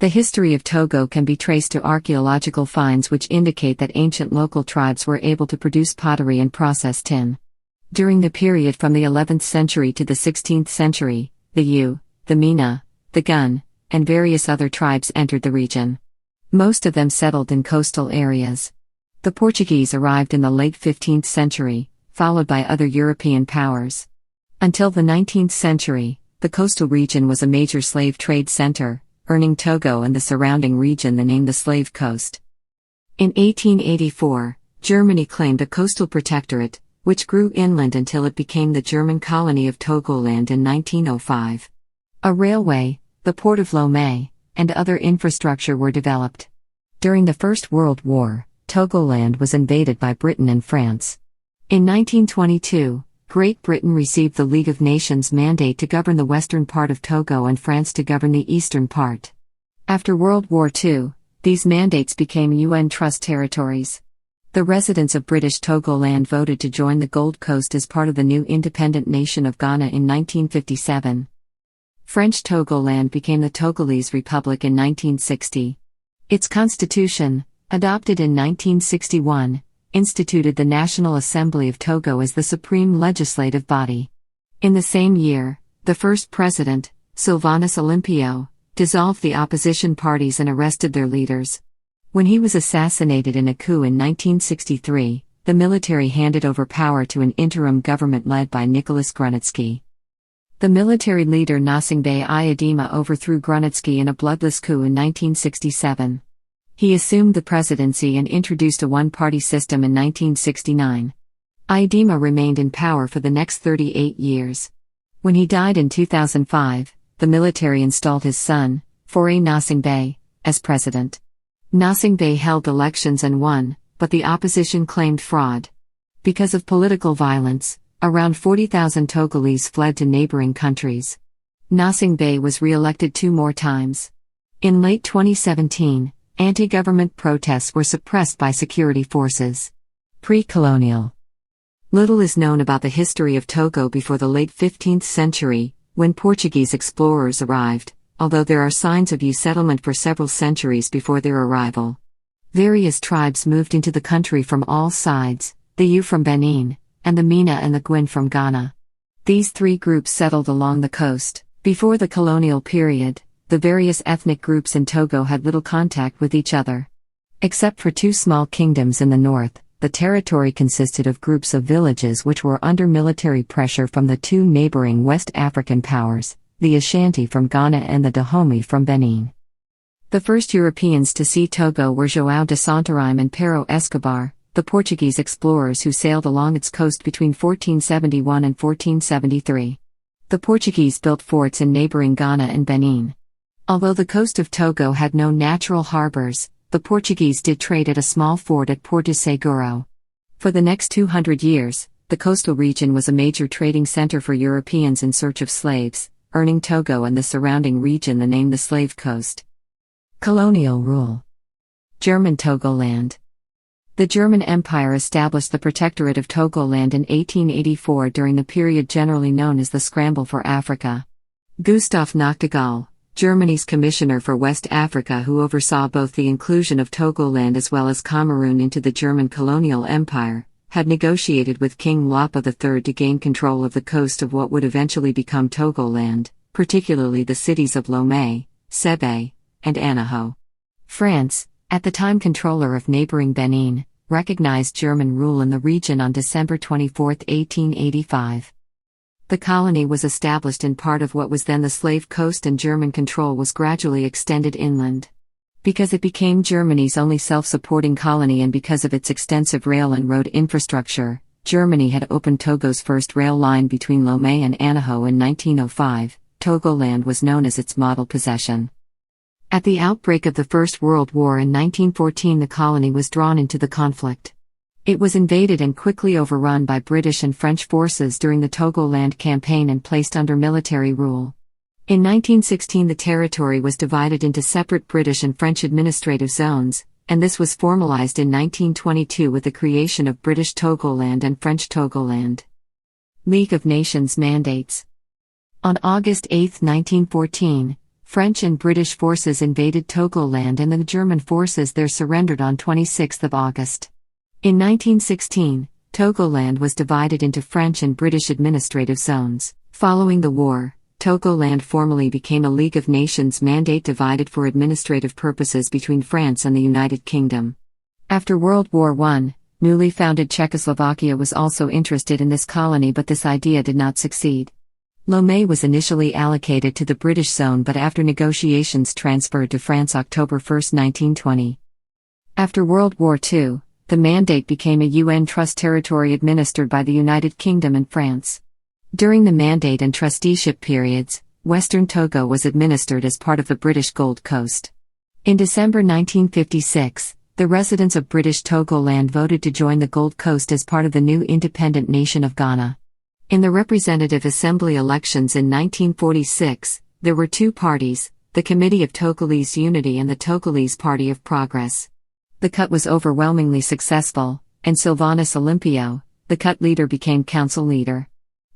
The history of Togo can be traced to archaeological finds which indicate that ancient local tribes were able to produce pottery and process tin. During the period from the 11th century to the 16th century, the U, the Mina, the Gun, and various other tribes entered the region. Most of them settled in coastal areas. The Portuguese arrived in the late 15th century, followed by other European powers. Until the 19th century, the coastal region was a major slave trade center, earning Togo and the surrounding region the name the Slave Coast. In 1884, Germany claimed a coastal protectorate, which grew inland until it became the German colony of Togoland in 1905. A railway, the port of Lomé, and other infrastructure were developed. During the First World War, Togoland was invaded by Britain and France. In 1922, Great Britain received the League of Nations mandate to govern the western part of Togo and France to govern the eastern part. After World War II, these mandates became UN Trust territories. The residents of British Togoland voted to join the Gold Coast as part of the new independent nation of Ghana in 1957. French Togoland became the Togolese Republic in 1960. Its constitution, adopted in 1961, instituted the National Assembly of Togo as the supreme legislative body. In the same year, the first president, Sylvanus Olympio, dissolved the opposition parties and arrested their leaders. When he was assassinated in a coup in 1963, the military handed over power to an interim government led by Nicholas Gnassingbé. The military leader Gnassingbé Eyadema overthrew Gnassingbé in a bloodless coup in 1967. He assumed the presidency and introduced a one-party system in 1969. Eyadema remained in power for the next 38 years. When he died in 2005, the military installed his son, Faure Gnassingbé, as president. Gnassingbé held elections and won, but the opposition claimed fraud. Because of political violence, around 40,000 Togolese fled to neighboring countries. Gnassingbé was re-elected 2 more times. In late 2017, anti-government protests were suppressed by security forces. Pre-colonial. Little is known about the history of Togo before the late 15th century, when Portuguese explorers arrived, although there are signs of settlement for several centuries before their arrival. Various tribes moved into the country from all sides, the U from Benin, and the Mina and the Gwin from Ghana. These 3 groups settled along the coast. Before the colonial period, the various ethnic groups in Togo had little contact with each other. Except for 2 small kingdoms in the north, the territory consisted of groups of villages which were under military pressure from the 2 neighboring West African powers, the Ashanti from Ghana and the Dahomey from Benin. The first Europeans to see Togo were João de Santarém and Pero Escobar, the Portuguese explorers who sailed along its coast between 1471 and 1473. The Portuguese built forts in neighboring Ghana and Benin. Although the coast of Togo had no natural harbors, the Portuguese did trade at a small fort at Porto Seguro. For the next 200 years, the coastal region was a major trading center for Europeans in search of slaves, earning Togo and the surrounding region the name the Slave Coast. Colonial rule. German Togoland. The German Empire established the Protectorate of Togoland in 1884 during the period generally known as the Scramble for Africa. Gustav Nachtigal, Germany's commissioner for West Africa who oversaw both the inclusion of Togoland as well as Cameroon into the German colonial empire, had negotiated with King Lapa III to gain control of the coast of what would eventually become Togoland, particularly the cities of Lomé, Sebe, and Anaho. France, at the time controller of neighboring Benin, recognized German rule in the region on December 24, 1885. The colony was established in part of what was then the Slave Coast and German control was gradually extended inland. Because it became Germany's only self-supporting colony and because of its extensive rail and road infrastructure, Germany had opened Togo's first rail line between Lomé and Anaho in 1905. Togoland was known as its model possession. At the outbreak of the First World War in 1914, the colony was drawn into the conflict. It was invaded and quickly overrun by British and French forces during the Togoland campaign and placed under military rule. In 1916, the territory was divided into separate British and French administrative zones, and this was formalized in 1922 with the creation of British Togoland and French Togoland. League of Nations mandates. On August 8, 1914, French and British forces invaded Togoland and the German forces there surrendered on 26 August. In 1916, Togoland was divided into French and British administrative zones. Following the war, Togoland formally became a League of Nations mandate divided for administrative purposes between France and the United Kingdom. After World War I, newly founded Czechoslovakia was also interested in this colony, but this idea did not succeed. Lomé was initially allocated to the British zone but after negotiations transferred to France October 1, 1920. After World War II, the mandate became a UN trust territory administered by the United Kingdom and France. During the mandate and trusteeship periods, Western Togo was administered as part of the British Gold Coast. In December 1956, the residents of British Togoland voted to join the Gold Coast as part of the new independent nation of Ghana. In the Representative Assembly elections in 1946, there were two parties, the Committee of Togolese Unity and the Togolese Party of Progress. The cut was overwhelmingly successful, and Sylvanus Olympio, the cut leader, became council leader.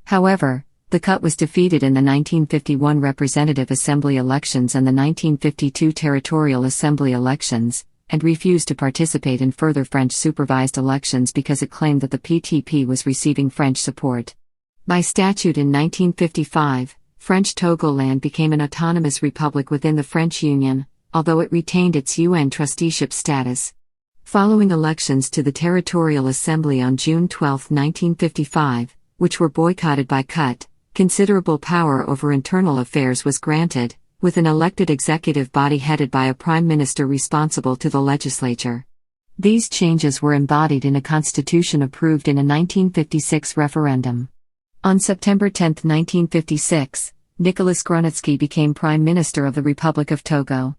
However, the cut was defeated in the 1951 Representative Assembly elections and the 1952 Territorial Assembly elections, and refused to participate in further French-supervised elections because it claimed that the PTP was receiving French support. By statute in 1955, French Togoland became an autonomous republic within the French Union, although it retained its UN trusteeship status. Following elections to the Territorial Assembly on June 12, 1955, which were boycotted by CUT, considerable power over internal affairs was granted, with an elected executive body headed by a prime minister responsible to the legislature. These changes were embodied in a constitution approved in a 1956 referendum. On September 10, 1956, Nicolas Gnassingbé became Prime Minister of the Republic of Togo.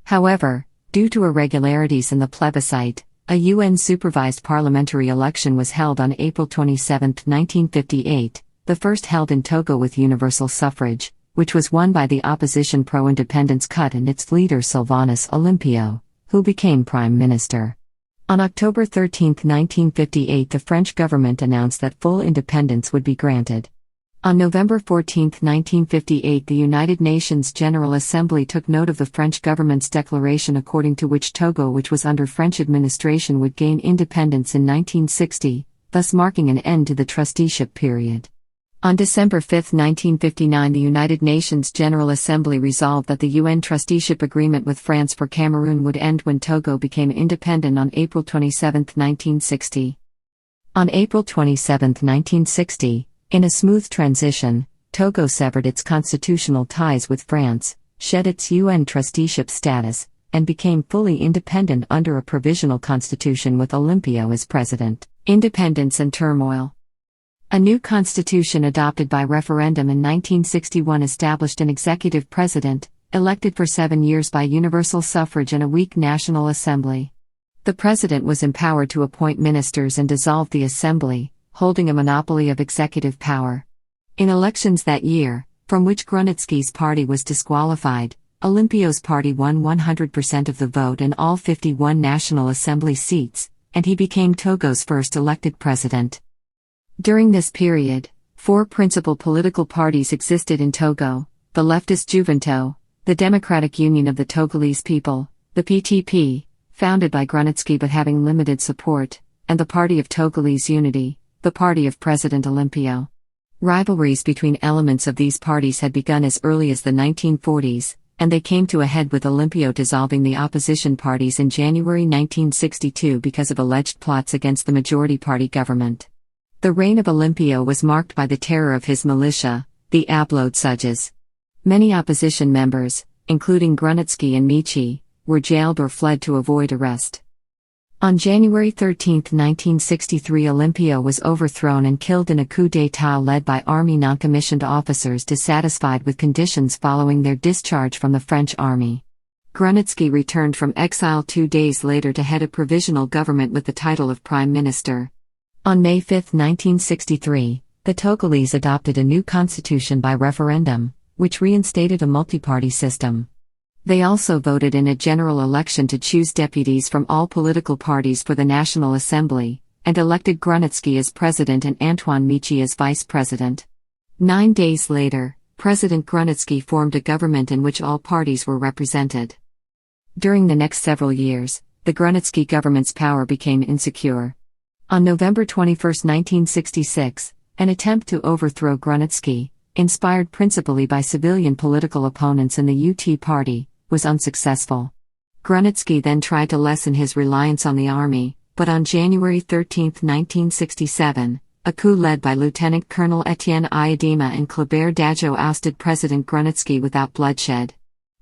However, due to irregularities in the plebiscite, a UN-supervised parliamentary election was held on April 27, 1958, the first held in Togo with universal suffrage, which was won by the opposition pro-independence CUT and its leader Sylvanus Olympio, who became Prime Minister. On October 13, 1958, the French government announced that full independence would be granted. On November 14, 1958, the United Nations General Assembly took note of the French government's declaration according to which Togo, which was under French administration, would gain independence in 1960, thus marking an end to the trusteeship period. On December 5, 1959, the United Nations General Assembly resolved that the UN trusteeship agreement with France for Cameroon would end when Togo became independent on April 27, 1960. On April 27, 1960, in a smooth transition, Togo severed its constitutional ties with France, shed its UN trusteeship status, and became fully independent under a provisional constitution with Olympio as president. Independence and turmoil. A new constitution adopted by referendum in 1961 established an executive president, elected for 7 years by universal suffrage and a weak National Assembly. The president was empowered to appoint ministers and dissolve the assembly, holding a monopoly of executive power. In elections that year, from which Gnassingbé's party was disqualified, Olympio's party won 100% of the vote and all 51 National Assembly seats, and he became Togo's first elected president. During this period, 4 principal political parties existed in Togo: the leftist Juventus, the Democratic Union of the Togolese People, the PTP, founded by Gnassingbé but having limited support, and the Party of Togolese Unity, the party of President Olympio. Rivalries between elements of these parties had begun as early as the 1940s, and they came to a head with Olympio dissolving the opposition parties in January 1962 because of alleged plots against the majority party government. The reign of Olympio was marked by the terror of his militia, the Ablodsuges. Many opposition members, including Gnassingbé and Michi, were jailed or fled to avoid arrest. On January 13, 1963, Olympio was overthrown and killed in a coup d'état led by army non-commissioned officers dissatisfied with conditions following their discharge from the French army. Gnassingbé returned from exile 2 days later to head a provisional government with the title of Prime Minister. On May 5, 1963, the Togolese adopted a new constitution by referendum, which reinstated a multi-party system. They also voted in a general election to choose deputies from all political parties for the National Assembly, and elected Gnassingbé as president and Antoine Michi as vice president. 9 days later, President Gnassingbé formed a government in which all parties were represented. During the next several years, the Gnassingbé government's power became insecure. On November 21, 1966, an attempt to overthrow Gnassingbé, inspired principally by civilian political opponents in the UT party, was unsuccessful. Gnassingbé then tried to lessen his reliance on the army, but on January 13, 1967, a coup led by Lieutenant Colonel Etienne Ayadima and Kleber Dajo ousted President Gnassingbé without bloodshed.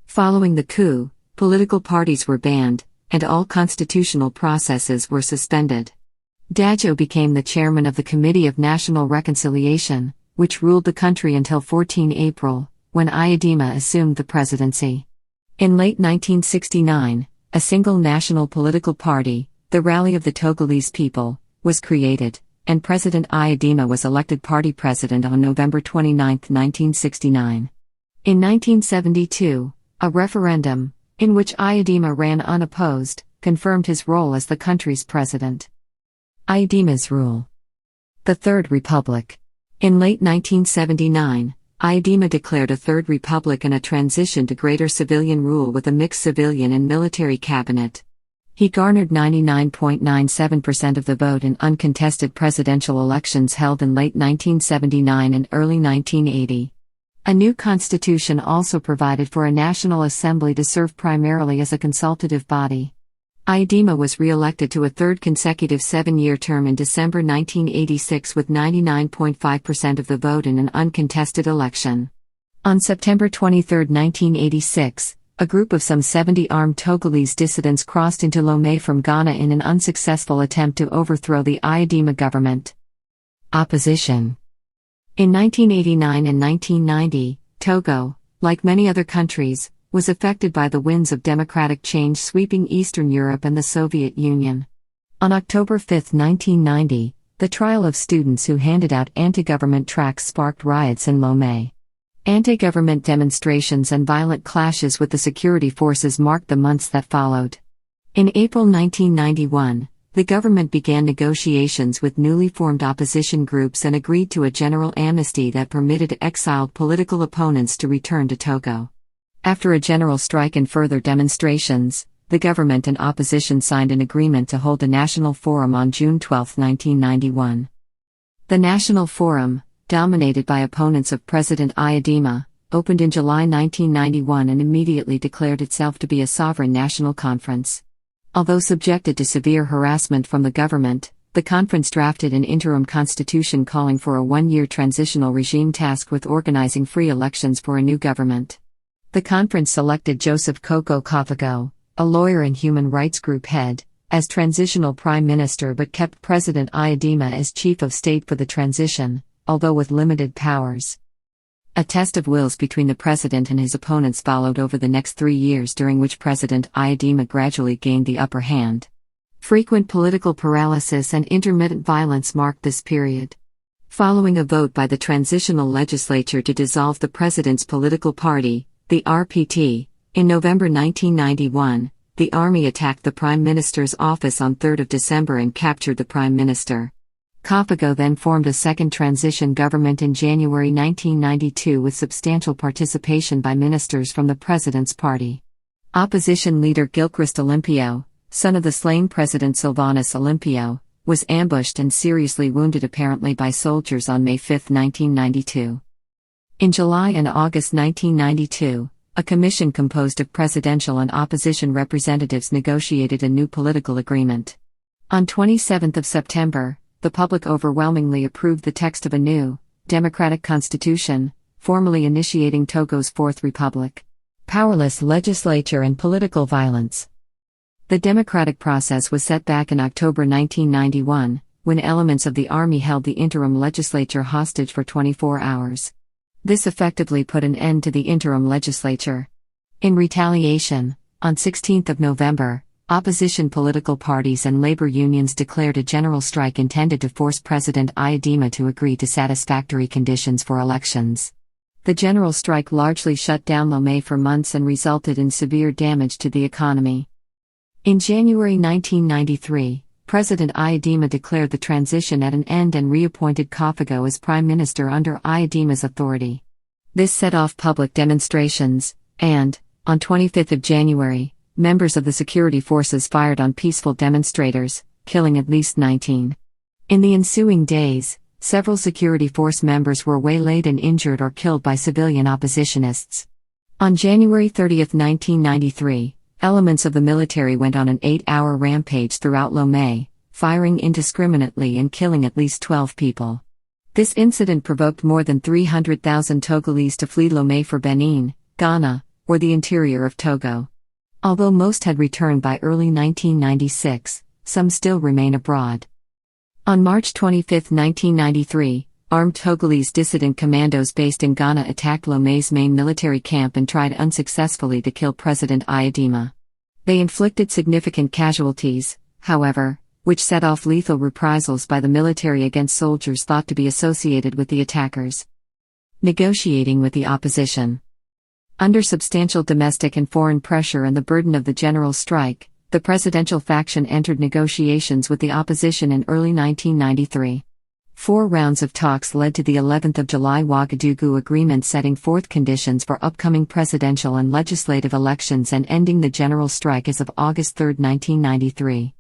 Following the coup, political parties were banned, and all constitutional processes were suspended. Dajo became the chairman of the Committee of National Reconciliation, which ruled the country until 14 April, when Ayadima assumed the presidency. In late 1969, a single national political party, the Rally of the Togolese People, was created, and President Ayadima was elected party president on November 29, 1969. In 1972, a referendum, in which Ayadima ran unopposed, confirmed his role as the country's president. Ayadima's rule. The Third Republic. In late 1979, Ayadima declared a Third Republic and a transition to greater civilian rule with a mixed civilian and military cabinet. He garnered 99.97% of the vote in uncontested presidential elections held in late 1979 and early 1980. A new constitution also provided for a National Assembly to serve primarily as a consultative body. Ayadima was re-elected to a third consecutive 7-year term in December 1986 with 99.5% of the vote in an uncontested election. On September 23, 1986, a group of some 70 armed Togolese dissidents crossed into Lomé from Ghana in an unsuccessful attempt to overthrow the Ayadima government. Opposition. In 1989 and 1990, Togo, like many other countries, was affected by the winds of democratic change sweeping Eastern Europe and the Soviet Union. On October 5, 1990, the trial of students who handed out anti-government tracts sparked riots in Lomé. Anti-government demonstrations and violent clashes with the security forces marked the months that followed. In April 1991, the government began negotiations with newly formed opposition groups and agreed to a general amnesty that permitted exiled political opponents to return to Togo. After a general strike and further demonstrations, the government and opposition signed an agreement to hold a national forum on June 12, 1991. The National Forum, dominated by opponents of President Ayadima, opened in July 1991 and immediately declared itself to be a sovereign national conference. Although subjected to severe harassment from the government, the conference drafted an interim constitution calling for a 1-year transitional regime tasked with organizing free elections for a new government. The conference selected Joseph Koko Kofago, a lawyer and human rights group head, as transitional prime minister but kept President Ayadima as chief of state for the transition, although with limited powers. A test of wills between the president and his opponents followed over the next 3 years, during which President Ayadima gradually gained the upper hand. Frequent political paralysis and intermittent violence marked this period. Following a vote by the transitional legislature to dissolve the president's political party, the RPT, in November 1991, the army attacked the Prime Minister's office on 3 December and captured the Prime Minister. Kofago then formed a second transition government in January 1992 with substantial participation by ministers from the president's party. Opposition leader Gilchrist Olympio, son of the slain President Sylvanus Olympio, was ambushed and seriously wounded apparently by soldiers on May 5, 1992. In July and August 1992, a commission composed of presidential and opposition representatives negotiated a new political agreement. On 27 September, the public overwhelmingly approved the text of a new, democratic constitution, formally initiating Togo's Fourth Republic. Powerless legislature and political violence. The democratic process was set back in October 1991, when elements of the army held the interim legislature hostage for 24 hours. This effectively put an end to the interim legislature. In retaliation, on 16 November, opposition political parties and labor unions declared a general strike intended to force President Ayadima to agree to satisfactory conditions for elections. The general strike largely shut down Lomé for months and resulted in severe damage to the economy. In January 1993, President Ayadima declared the transition at an end and reappointed Kofago as prime minister under Ayadima's authority. This set off public demonstrations, and, on 25 January, members of the security forces fired on peaceful demonstrators, killing at least 19. In the ensuing days, several security force members were waylaid and injured or killed by civilian oppositionists. On January 30, 1993, elements of the military went on an 8-hour rampage throughout Lomé, firing indiscriminately and killing at least 12 people. This incident provoked more than 300,000 Togolese to flee Lomé for Benin, Ghana, or the interior of Togo. Although most had returned by early 1996, some still remain abroad. On March 25, 1993, armed Togolese dissident commandos based in Ghana attacked Lomé's main military camp and tried unsuccessfully to kill President Ayadima. They inflicted significant casualties, however, which set off lethal reprisals by the military against soldiers thought to be associated with the attackers. Negotiating with the opposition. Under substantial domestic and foreign pressure and the burden of the general strike, the presidential faction entered negotiations with the opposition in early 1993. 4 rounds of talks led to the 11th of July Ouagadougou Agreement setting forth conditions for upcoming presidential and legislative elections and ending the general strike as of August 3, 1993.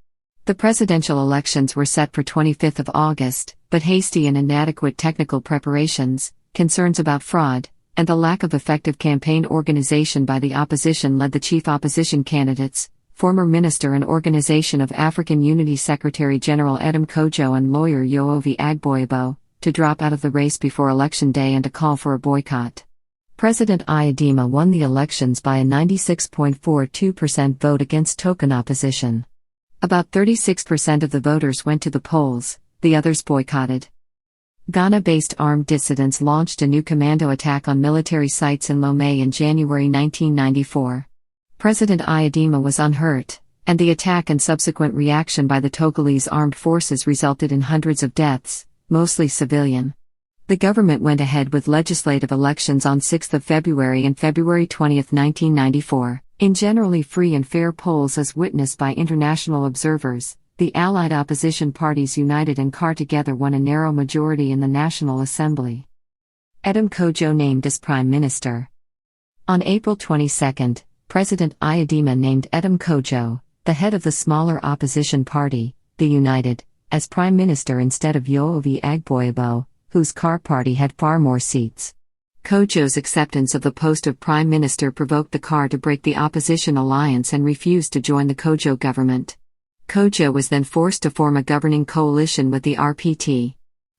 The presidential elections were set for 25th of August, but hasty and inadequate technical preparations, concerns about fraud, and the lack of effective campaign organization by the opposition led the chief opposition candidates, former Minister and Organization of African Unity Secretary General Edem Kojo and lawyer Yoovi Agboyebo, to drop out of the race before Election Day and to call for a boycott. President Ayadima won the elections by a 96.42% vote against token opposition. About 36% of the voters went to the polls, the others boycotted. Ghana-based armed dissidents launched a new commando attack on military sites in Lomé in January 1994. President Ayadima was unhurt, and the attack and subsequent reaction by the Togolese armed forces resulted in hundreds of deaths, mostly civilian. The government went ahead with legislative elections on 6 February and February 20, 1994. In generally free and fair polls as witnessed by international observers, the allied opposition parties United and CAR together won a narrow majority in the National Assembly. Edem Kojo named as Prime Minister. On April 22, President Ayadima named Edem Kojo, the head of the smaller opposition party, the United, as Prime Minister instead of Yoovi Agboyebo, whose CAR party had far more seats. Kojo's acceptance of the post of Prime Minister provoked the CAR to break the opposition alliance and refuse to join the Kojo government. Kojo was then forced to form a governing coalition with the RPT.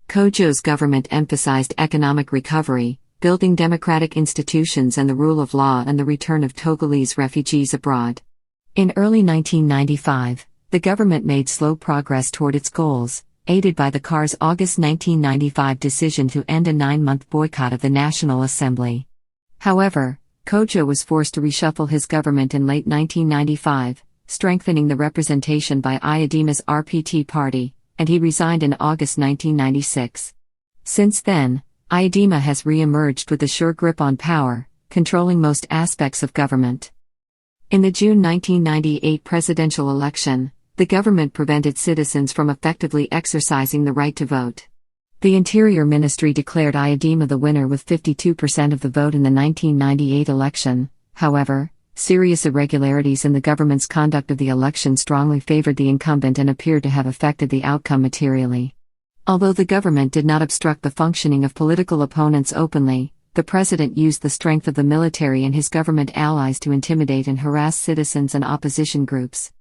Kojo's government emphasized economic recovery, building democratic institutions and the rule of law and the return of Togolese refugees abroad. In early 1995, the government made slow progress toward its goals, aided by the CAR's August 1995 decision to end a 9-month boycott of the National Assembly. However, Kojo was forced to reshuffle his government in late 1995, strengthening the representation by Ayadima's RPT party, and he resigned in August 1996. Since then, Ayadima has re-emerged with a sure grip on power, controlling most aspects of government. In the June 1998 presidential election, the government prevented citizens from effectively exercising the right to vote. The Interior Ministry declared Ayadima the winner with 52% of the vote in the 1998 election. However, serious irregularities in the government's conduct of the election strongly favored the incumbent and appeared to have affected the outcome materially. Although the government did not obstruct the functioning of political opponents openly, the president used the strength of the military and his government allies to intimidate and harass citizens and opposition groups.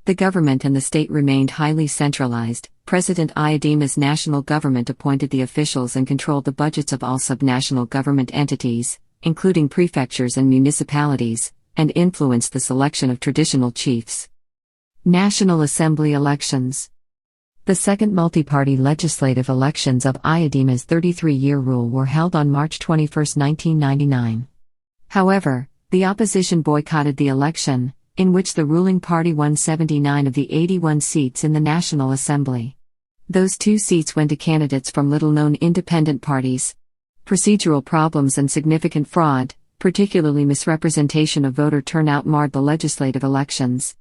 The government and the state remained highly centralized. President Ayadima's national government appointed the officials and controlled the budgets of all subnational government entities, including prefectures and municipalities, and influenced the selection of traditional chiefs. National Assembly elections. The second multi-party legislative elections of Ayadima's 33-year rule were held on March 21, 1999. However, the opposition boycotted the election, in which the ruling party won 79 of the 81 seats in the National Assembly. Those 2 seats went to candidates from little-known independent parties. Procedural problems and significant fraud, particularly misrepresentation of voter turnout, marred the legislative elections.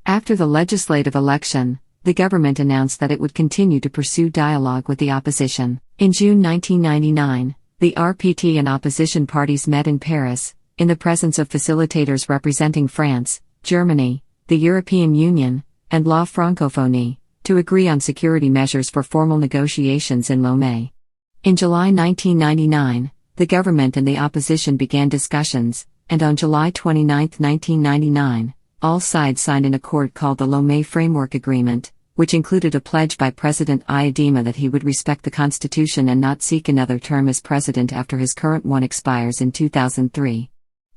After the legislative election, the government announced that it would continue to pursue dialogue with the opposition. In June 1999, the RPT and opposition parties met in Paris, in the presence of facilitators representing France, Germany, the European Union, and La Francophonie, to agree on security measures for formal negotiations in Lomé. In July 1999, the government and the opposition began discussions, and on July 29, 1999, all sides signed an accord called the Lomé Framework Agreement, which included a pledge by President Aidima that he would respect the constitution and not seek another term as president after his current one expires in 2003.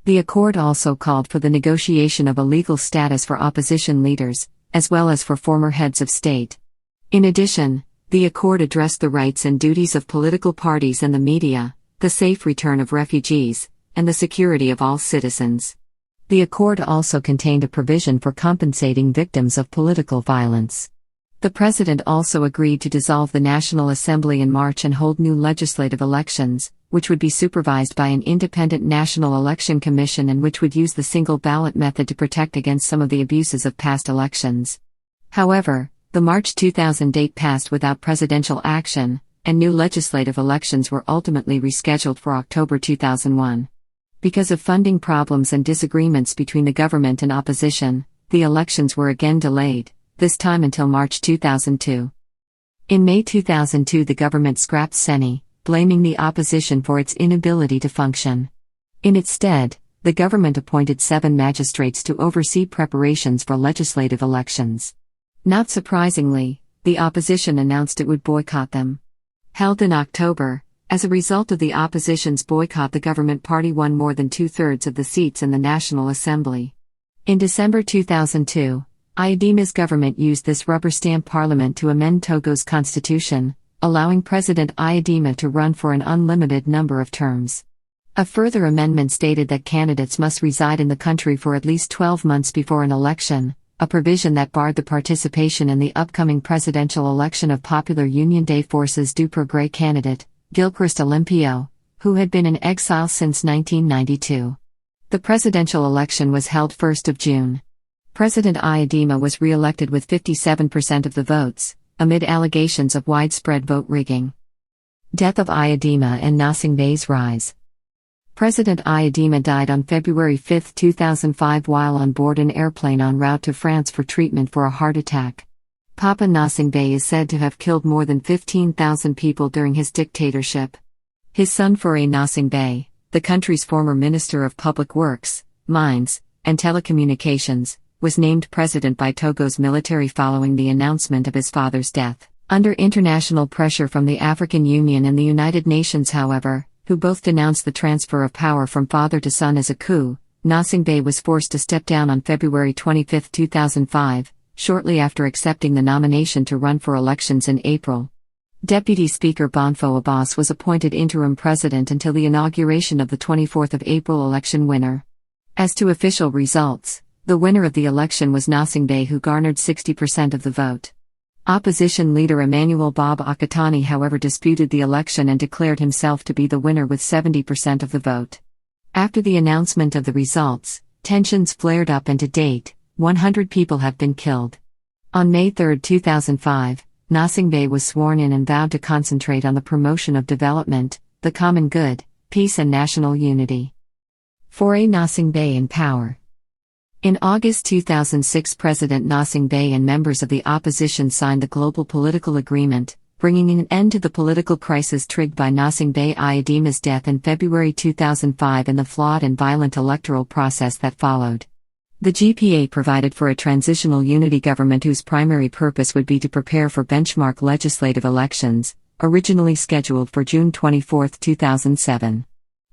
The accord also called for the negotiation of a legal status for opposition leaders, as well as for former heads of state. In addition, the accord addressed the rights and duties of political parties and the media, the safe return of refugees, and the security of all citizens. The accord also contained a provision for compensating victims of political violence. The president also agreed to dissolve the National Assembly in March and hold new legislative elections, which would be supervised by an independent National Election Commission and which would use the single ballot method to protect against some of the abuses of past elections. However, the March 2000 date passed without presidential action, and new legislative elections were ultimately rescheduled for October 2001. Because of funding problems and disagreements between the government and opposition, the elections were again delayed, this time until March 2002. In May 2002, the government scrapped CENI, blaming the opposition for its inability to function. In its stead, the government appointed 7 magistrates to oversee preparations for legislative elections. Not surprisingly, the opposition announced it would boycott them. Held in October, as a result of the opposition's boycott, the government party won more than 2/3 of the seats in the National Assembly. In December 2002, Aidima's government used this rubber stamp parliament to amend Togo's constitution, allowing President Aidima to run for an unlimited number of terms. A further amendment stated that candidates must reside in the country for at least 12 months before an election, a provision that barred the participation in the upcoming presidential election of Popular Union des Forces du Progrès candidate, Gilchrist Olympio, who had been in exile since 1992. The presidential election was held 1st of June. President Aidima was re-elected with 57% of the votes, amid allegations of widespread vote rigging. Death of Aidima and Gnassingbé's rise. President Aidima died on February 5, 2005 while on board an airplane en route to France for treatment for a heart attack. Papa Gnassingbé is said to have killed more than 15,000 people during his dictatorship. His son Faure Gnassingbé, the country's former Minister of Public Works, Mines, and Telecommunications, was named president by Togo's military following the announcement of his father's death. Under international pressure from the African Union and the United Nations, however, who both denounced the transfer of power from father to son as a coup, Gnassingbé was forced to step down on February 25, 2005, shortly after accepting the nomination to run for elections in April. Deputy Speaker Bonfo Abbas was appointed interim president until the inauguration of the 24th of April election winner. As to official results, the winner of the election was Gnassingbé, who garnered 60% of the vote. Opposition leader Emmanuel Bob Akatani, however, disputed the election and declared himself to be the winner with 70% of the vote. After the announcement of the results, tensions flared up and to date, 100 people have been killed. On May 3, 2005, Gnassingbé was sworn in and vowed to concentrate on the promotion of development, the common good, peace and national unity. Faure Gnassingbé in power. In August 2006, President Gnassingbé and members of the opposition signed the Global Political Agreement, bringing an end to the political crisis triggered by Gnassingbé Aidima's death in February 2005 and the flawed and violent electoral process that followed. The GPA provided for a transitional unity government whose primary purpose would be to prepare for benchmark legislative elections, originally scheduled for June 24, 2007.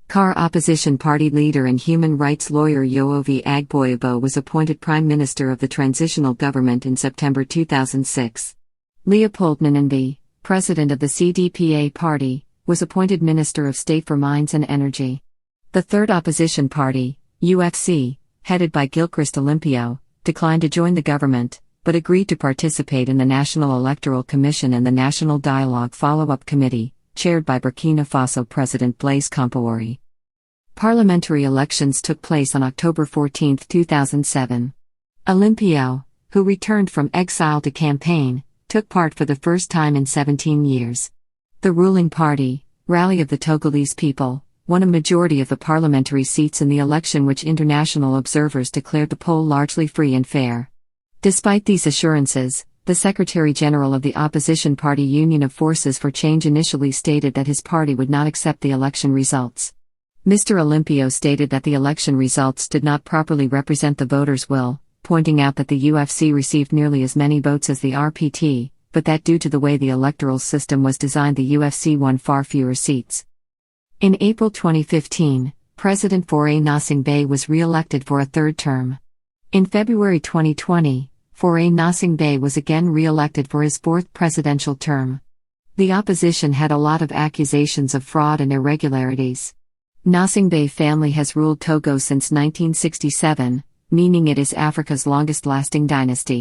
CAR opposition party leader and human rights lawyer Yoovi Agboyabo was appointed Prime Minister of the transitional government in September 2006. Leopold Gnassingbé, president of the CDPA party, was appointed Minister of State for Mines and Energy. The third opposition party, UFC, headed by Gilchrist Olympio, declined to join the government, but agreed to participate in the National Electoral Commission and the National Dialogue Follow-up Committee, chaired by Burkina Faso President Blaise Compaoré. Parliamentary elections took place on October 14, 2007. Olympio, who returned from exile to campaign, took part for the first time in 17 years. The ruling party, Rally of the Togolese people, won a majority of the parliamentary seats in the election, which international observers declared the poll largely free and fair. Despite these assurances, the Secretary-General of the opposition party Union of Forces for Change initially stated that his party would not accept the election results. Mr. Olympio stated that the election results did not properly represent the voters' will, pointing out that the UFC received nearly as many votes as the RPT, but that due to the way the electoral system was designed, the UFC won far fewer seats. In April 2015, President Faure Gnassingbé was re-elected for a third term. In February 2020, Faure Gnassingbé was again re-elected for his fourth presidential term. The opposition had a lot of accusations of fraud and irregularities. Gnassingbé family has ruled Togo since 1967, meaning it is Africa's longest-lasting dynasty.